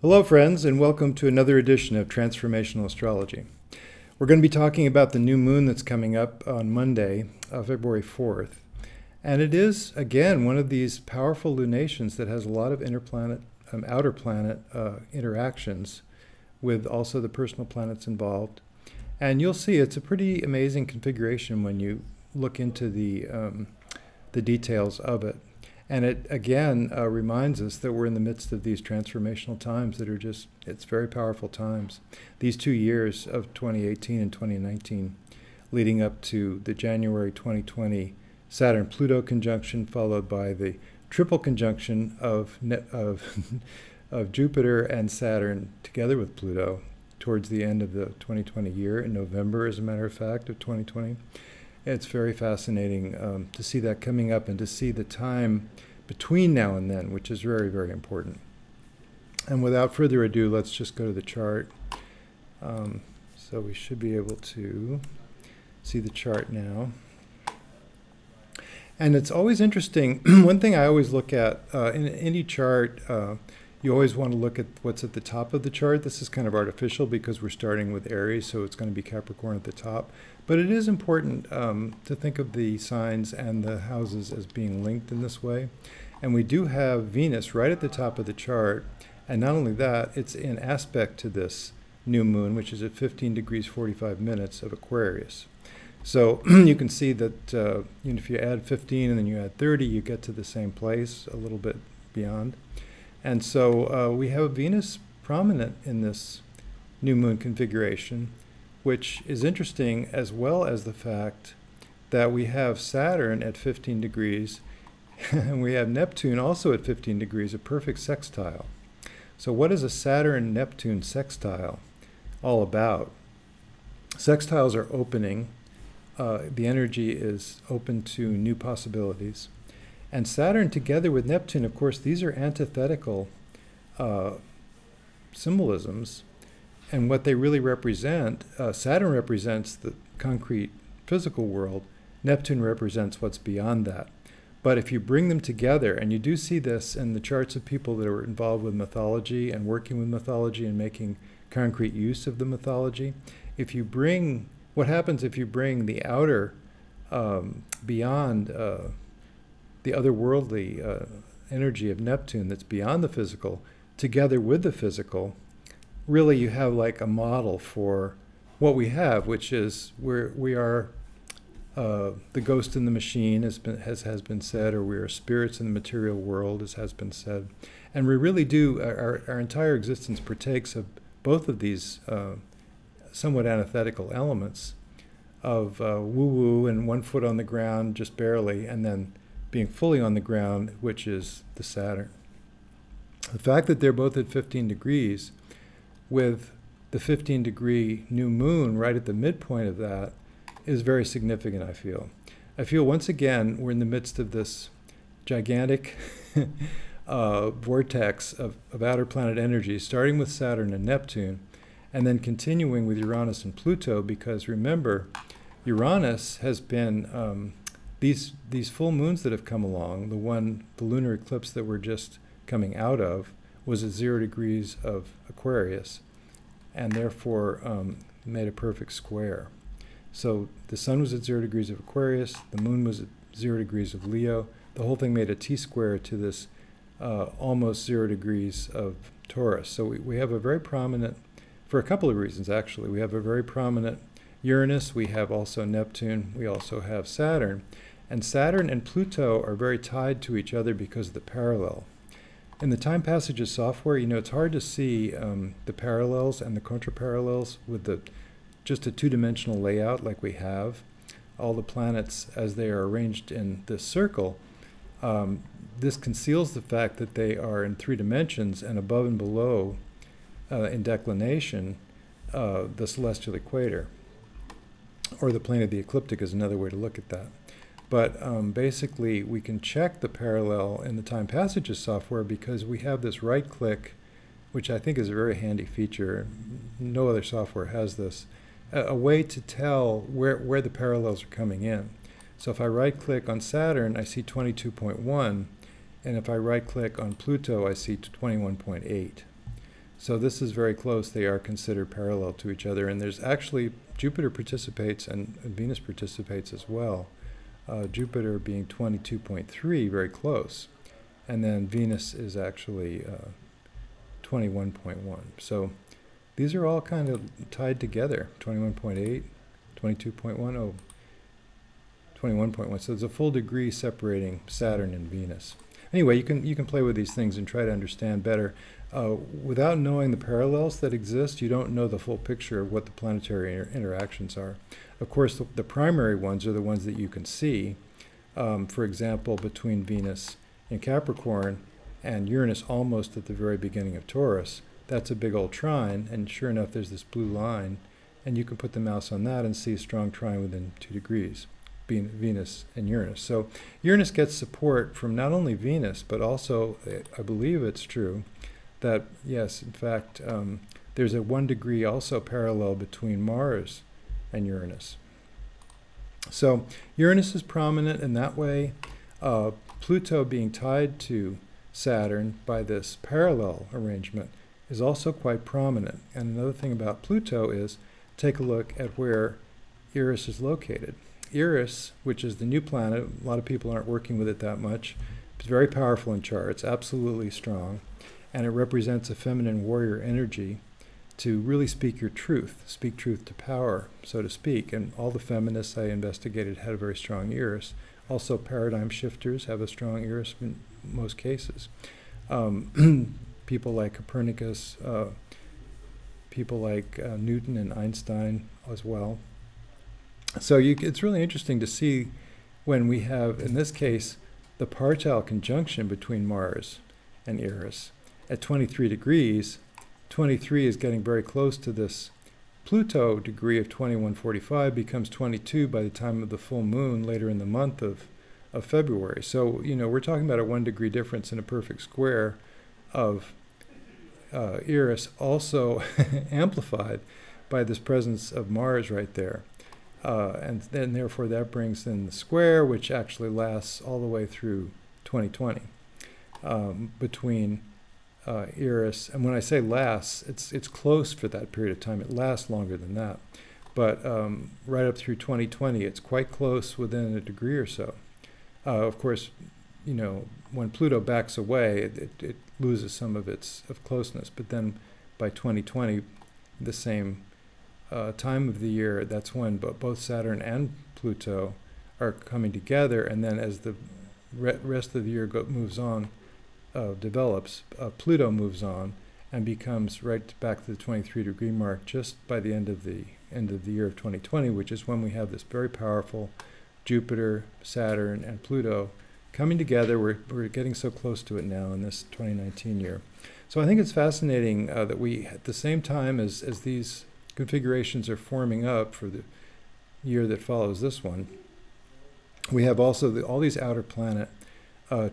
Hello friends, and welcome to another edition of Transformational Astrology. We're going to be talking about the new moon that's coming up on Monday, February 4th. And it is, again, one of these powerful lunations that has a lot of outer planet interactions with also the personal planets involved. And you'll see it's a pretty amazing configuration when you look into the details of it. And it, again, reminds us that we're in the midst of these transformational times that are just, it's very powerful times. These 2 years of 2018 and 2019 leading up to the January 2020 Saturn-Pluto conjunction, followed by the triple conjunction of Jupiter and Saturn together with Pluto towards the end of the 2020 year, in November, as a matter of fact, of 2020. It's very fascinating to see that coming up and to see the time between now and then, which is very, very important. And without further ado, let's just go to the chart. So we should be able to see the chart now. And it's always interesting. One thing I always look at in any chart, you always want to look at what's at the top of the chart. This is kind of artificial because we're starting with Aries, so it's going to be Capricorn at the top. But it is important to think of the signs and the houses as being linked in this way. And we do have Venus right at the top of the chart. And not only that, it's in aspect to this new moon, which is at 15 degrees 45 minutes of Aquarius. So you can see that if you add 15 and then you add 30, you get to the same place, a little bit beyond. And so we have Venus prominent in this new moon configuration, which is interesting, as well as the fact that we have Saturn at 15 degrees and we have Neptune also at 15 degrees, a perfect sextile. So what is a Saturn-Neptune sextile all about? Sextiles are opening. The energy is open to new possibilities. And Saturn together with Neptune, of course, these are antithetical symbolisms. And what they really represent, Saturn represents the concrete physical world. Neptune represents what's beyond that. But if you bring them together, and you do see this in the charts of people that are involved with mythology and working with mythology and making concrete use of the mythology, if you bring, what happens if you bring the outer, beyond the otherworldly energy of Neptune that's beyond the physical, together with the physical, really you have like a model for what we have, which is we are the ghost in the machine, as has been said, or we are spirits in the material world, as has been said. And we really do, our entire existence partakes of both of these somewhat antithetical elements of woo-woo and 1 foot on the ground just barely, and then being fully on the ground, which is the Saturn. The fact that they're both at 15 degrees with the 15-degree new moon right at the midpoint of that is very significant, I feel. I feel once again we're in the midst of this gigantic vortex of outer planet energy, starting with Saturn and Neptune, and then continuing with Uranus and Pluto, because remember, Uranus has been, these full moons that have come along, the lunar eclipse that we're just coming out of, was at 0 degrees of Aquarius, and therefore made a perfect square. So the sun was at 0 degrees of Aquarius, the moon was at 0 degrees of Leo. The whole thing made a T-square to this almost 0 degrees of Taurus. So we have a very prominent, for a couple of reasons actually, we have a very prominent Uranus, we have also Neptune, we also have Saturn. And Saturn and Pluto are very tied to each other because of the parallel. In the time passages software, it's hard to see the parallels and the contraparallels with just a two-dimensional layout like we have. All the planets as they are arranged in this circle, this conceals the fact that they are in 3 dimensions, and above and below in declination, the celestial equator, or the plane of the ecliptic is another way to look at that. But basically, we can check the parallel in the time passages software because we have this right click, which I think is a very handy feature. No other software has this. A way to tell where the parallels are coming in. So if I right click on Saturn, I see 22.1, and if I right click on Pluto, I see 21.8. So this is very close. They are considered parallel to each other. And there's actually, Jupiter participates and Venus participates as well. Jupiter being 22.3, very close. And then Venus is actually 21.1. So these are all kind of tied together. 21.8, 22.1, oh, 21.1. So there's a full degree separating Saturn and Venus. Anyway, you can play with these things and try to understand better. Without knowing the parallels that exist, you don't know the full picture of what the planetary interactions are. Of course, the primary ones are the ones that you can see. For example, between Venus in Capricorn and Uranus almost at the very beginning of Taurus, that's a big old trine, and sure enough, there's this blue line, and you can put the mouse on that and see a strong trine within 2 degrees. Being Venus and Uranus. So Uranus gets support from not only Venus, but also, I believe it's true, that, yes, in fact, there's a 1 degree also parallel between Mars and Uranus. So Uranus is prominent in that way. Pluto being tied to Saturn by this parallel arrangement is also quite prominent. And another thing about Pluto is, take a look at where Eris is located. Eris, which is the new planet, a lot of people aren't working with it that much. It's very powerful in charts, absolutely strong, and it represents a feminine warrior energy to really speak your truth, speak truth to power, so to speak. And all the feminists I investigated had a very strong Eris. Also, paradigm shifters have a strong Eris in most cases. People like Copernicus, people like Newton and Einstein as well. So it's really interesting to see when we have, in this case, the partile conjunction between Mars and Eris at 23 degrees. 23 is getting very close to this Pluto degree of 2145, becomes 22 by the time of the full moon later in the month of February. So, we're talking about a 1 degree difference in a perfect square of Eris, also amplified by this presence of Mars right there. And then therefore that brings in the square, which actually lasts all the way through 2020 between Eris. And when I say lasts, it's close for that period of time. It lasts longer than that. But right up through 2020, it's quite close within a degree or so. Of course, when Pluto backs away, it loses some of its closeness. But then by 2020, the same time of the year, that's when both Saturn and Pluto are coming together, and then as the rest of the year moves on, develops, Pluto moves on and becomes right back to the 23 degree mark just by the end of the year of 2020, which is when we have this very powerful Jupiter, Saturn, and Pluto coming together. We're getting so close to it now in this 2019 year. So I think it's fascinating that we, at the same time as these configurations are forming up for the year that follows this one, we have also all these outer planet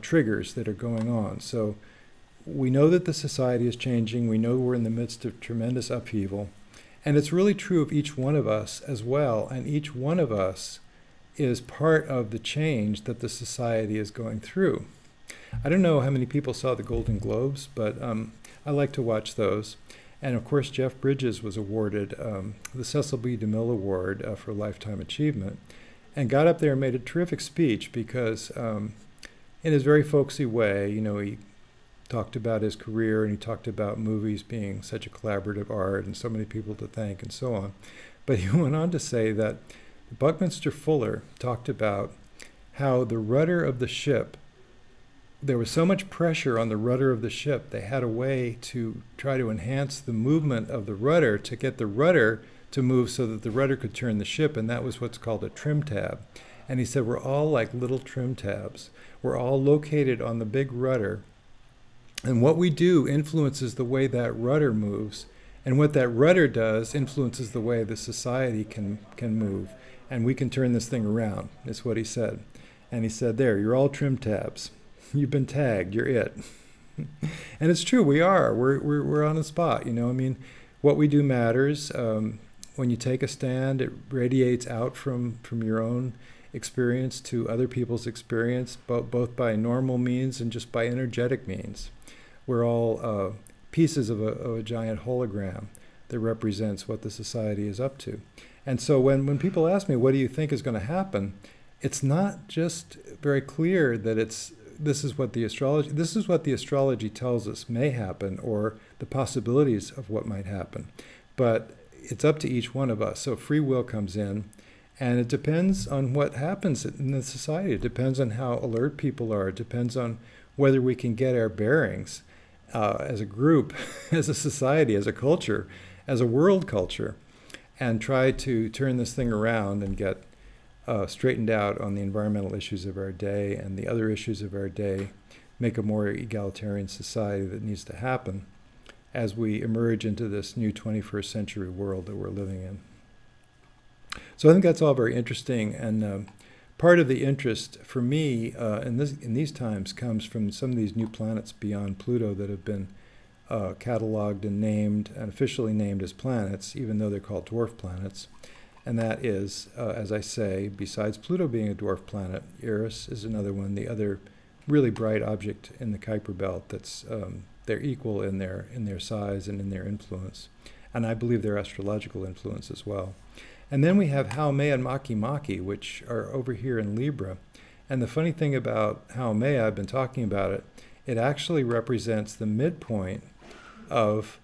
triggers that are going on. So we know that the society is changing. We know we're in the midst of tremendous upheaval. And it's really true of each one of us as well. And each one of us is part of the change that the society is going through. I don't know how many people saw the Golden Globes, but I like to watch those. And of course, Jeff Bridges was awarded the Cecil B. DeMille Award for Lifetime Achievement, and got up there and made a terrific speech because in his very folksy way, he talked about his career and he talked about movies being such a collaborative art and so many people to thank and so on. But he went on to say that Buckminster Fuller talked about how the rudder of the ship, there was so much pressure on the rudder of the ship, they had a way to try to enhance the movement of the rudder to get the rudder to move so that the rudder could turn the ship, and that was what's called a trim tab. And he said, we're all like little trim tabs. We're all located on the big rudder, and what we do influences the way that rudder moves, and what that rudder does influences the way the society can move, and we can turn this thing around, is what he said. And he said, there, you're all trim tabs. You've been tagged, you're it. And it's true, we are. We're on the spot, what we do matters. When you take a stand, it radiates out from your own experience to other people's experience, both by normal means and just by energetic means. We're all pieces of a giant hologram that represents what the society is up to. And so when people ask me, what do you think is going to happen? It's not just very clear that this is what the astrology tells us may happen, or the possibilities of what might happen. But it's up to each one of us. So free will comes in, and it depends on what happens in the society. It depends on how alert people are. It depends on whether we can get our bearings as a group, as a society, as a culture, as a world culture, and try to turn this thing around and get straightened out on the environmental issues of our day and the other issues of our day, make a more egalitarian society that needs to happen as we emerge into this new 21st century world that we're living in. So I think that's all very interesting, and part of the interest for me in these times comes from some of these new planets beyond Pluto that have been cataloged and named and officially named as planets, even though they're called dwarf planets. And that is, as I say, besides Pluto being a dwarf planet, Eris is another one, the other really bright object in the Kuiper belt that's they're equal in their size and in their influence. And I believe their astrological influence as well. And then we have Haumea and Maki Maki, which are over here in Libra. And the funny thing about Haumea, I've been talking about it, it actually represents the midpoint of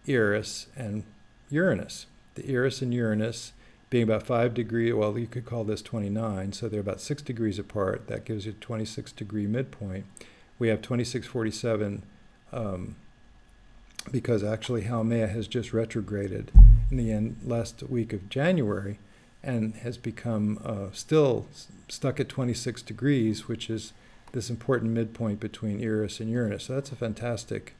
Eris and Uranus. The Eris and Uranus being about 5 degrees, well, you could call this 29, so they're about 6 degrees apart. That gives you a 26-degree midpoint. We have 2647 because actually Haumea has just retrograded in the last week of January and has become still stuck at 26 degrees, which is this important midpoint between Eris and Uranus. So that's a fantastic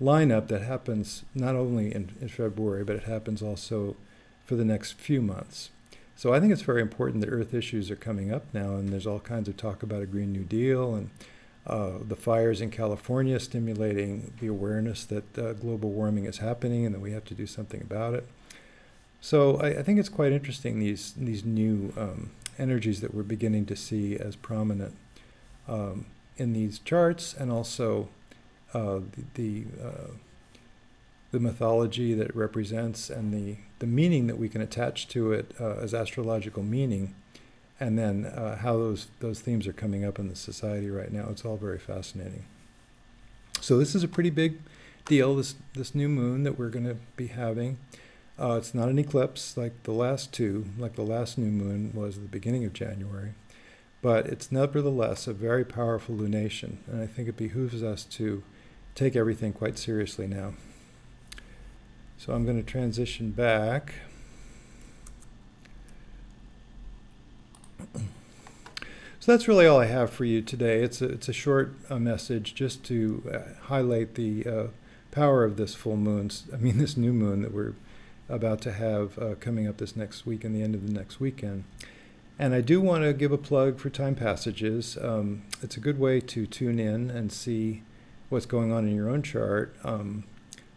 lineup that happens not only in February, but it happens also for the next few months. So I think it's very important that Earth issues are coming up now, and there's all kinds of talk about a Green New Deal, and the fires in California stimulating the awareness that global warming is happening and that we have to do something about it. So I think it's quite interesting, these new energies that we're beginning to see as prominent in these charts, and also the mythology that it represents, and the meaning that we can attach to it as astrological meaning, and then how those themes are coming up in the society right now. It's all very fascinating. So this is a pretty big deal, this new moon that we're going to be having. It's not an eclipse like the last two, like the last new moon was at the beginning of January, but it's nevertheless a very powerful lunation, and I think it behooves us to take everything quite seriously now. So I'm going to transition back. So that's really all I have for you today. It's a short message just to highlight the power of this full moon, this new moon that we're about to have coming up this next week and the end of the next weekend. And I do want to give a plug for Time Passages. It's a good way to tune in and see what's going on in your own chart,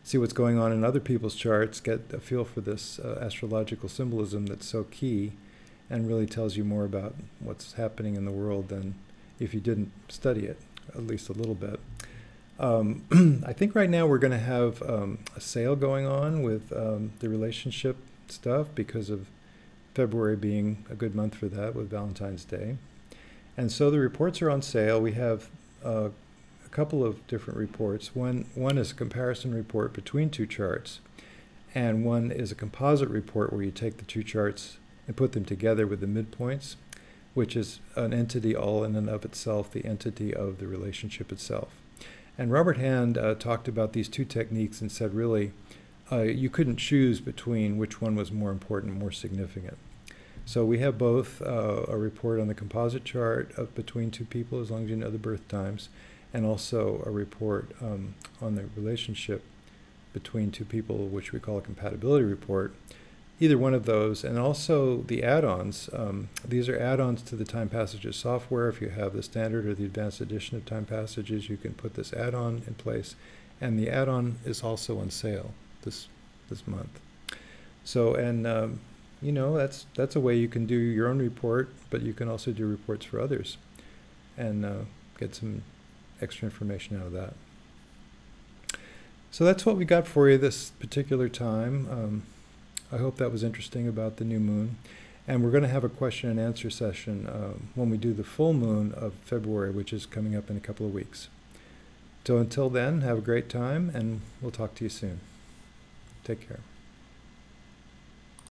see what's going on in other people's charts, get a feel for this astrological symbolism that's so key and really tells you more about what's happening in the world than if you didn't study it, at least a little bit. I think right now we're going to have a sale going on with the relationship stuff because of February being a good month for that with Valentine's Day. And so the reports are on sale. We have a couple of different reports. One is a comparison report between two charts, and one is a composite report where you take the two charts and put them together with the midpoints, which is an entity all in and of itself, the entity of the relationship itself. And Robert Hand talked about these two techniques and said really you couldn't choose between which one was more important, more significant. So we have both a report on the composite chart of between two people as long as you know the birth times, and also a report on the relationship between two people, which we call a compatibility report. Either one of those, and also the add-ons. These are add-ons to the Time Passages software. If you have the standard or the advanced edition of Time Passages, you can put this add-on in place. And the add-on is also on sale this month. So, and you know, that's a way you can do your own report, but you can also do reports for others and get some extra information out of that. So that's what we got for you this particular time. I hope that was interesting about the new moon. And we're going to have a question and answer session when we do the full moon of February, which is coming up in a couple of weeks. So until then, have a great time, and we'll talk to you soon. Take care.